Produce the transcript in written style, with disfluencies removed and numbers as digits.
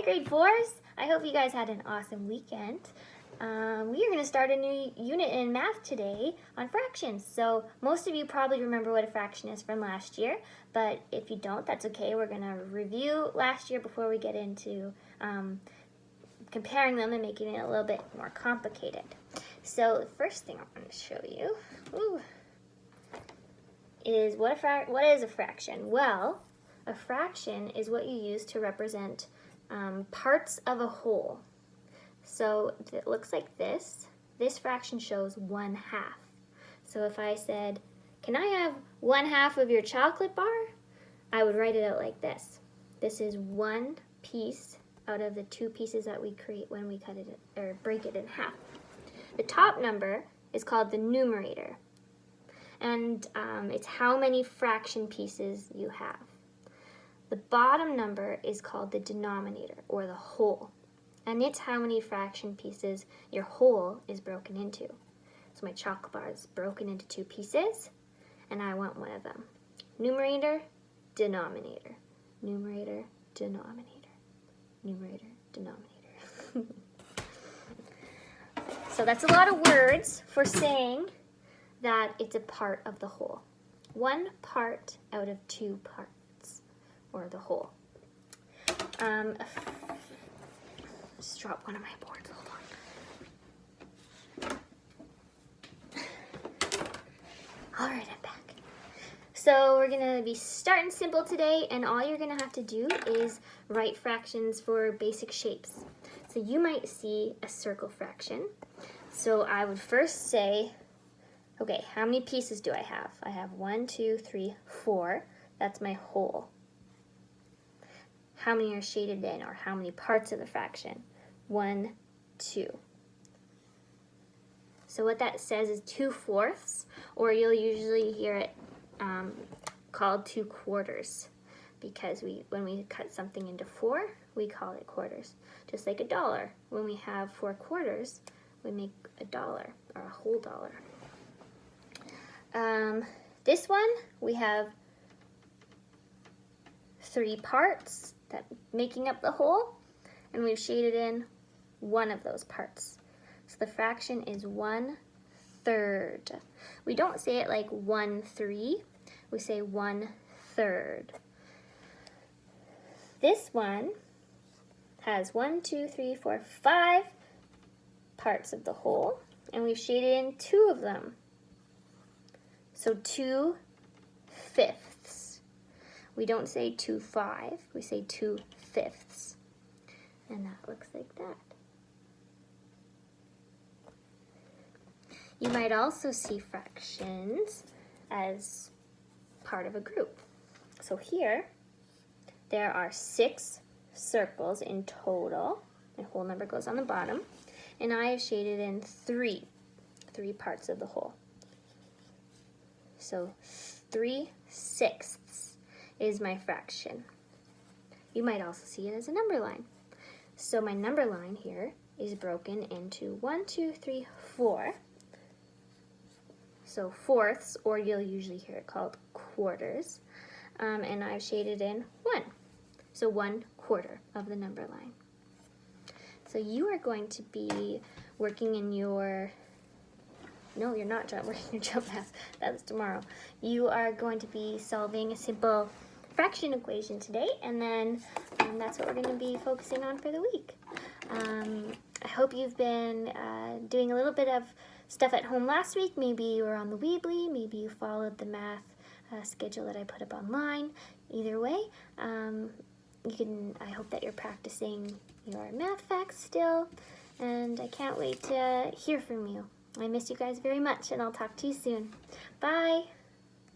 grade 4s. I hope you guys had an awesome weekend. We are going to start a new unit in math today on fractions. So most of you probably remember what a fraction is from last year, but if you don't, that's okay. We're going to review last year before we get into comparing them and making it a little bit more complicated. So the first thing I'm going to show you is what is a fraction? Well, a fraction is what you use to represent parts of a whole. So it looks like this. This fraction shows 1/2. So if I said, can I have 1/2 of your chocolate bar? I would write it out like this. This is one piece out of the two pieces that we create when we cut it or break it in half. The top number is called the numerator, and it's how many fraction pieces you have. The bottom number is called the denominator, or the whole, and it's how many fraction pieces your whole is broken into. So my chocolate bar is broken into two pieces, and I want one of them. Numerator, denominator. Numerator, denominator. Numerator, denominator. So that's a lot of words for saying that it's a part of the whole. One part out of two parts, or the whole. Just drop one of my boards, hold on. All right, I'm back. So we're gonna be starting simple today, and all you're gonna have to do is write fractions for basic shapes. So you might see a circle fraction. So I would first say, okay, how many pieces do I have? I have 1, 2, 3, 4. That's my whole. How many are shaded in, or how many parts of the fraction? 1, 2. So what that says is 2/4, or you'll usually hear it called 2/4, because when we cut something into 4, we call it quarters. Just like a dollar. When we have 4 quarters, we make a dollar, or a whole dollar. This one, we have 3 parts that making up the whole, and we've shaded in one of those parts. So the fraction is 1/3. We don't say it like 1/3, we say 1/3. This one has 1, 2, 3, 4, 5 parts of the whole, and we've shaded in 2 of them. So 2/5. We don't say 2/5, we say 2/5. And that looks like that. You might also see fractions as part of a group. So here, there are 6 circles in total. The whole number goes on the bottom. And I have shaded in 3 parts of the whole. So 3/6 is my fraction. You might also see it as a number line. So my number line here is broken into 1, 2, 3, 4. So fourths, or you'll usually hear it called quarters. And I've shaded in 1. So 1/4 of the number line. So you are going to be working in your, no, you're not working your jump math, that's tomorrow. You are going to be solving a simple fraction equation today, and then that's what we're going to be focusing on for the week. I hope you've been doing a little bit of stuff at home last week. Maybe you were on the Weebly, maybe you followed the math schedule that I put up online. Either way, I hope that you're practicing your math facts still, and I can't wait to hear from you. I miss you guys very much, and I'll talk to you soon. Bye!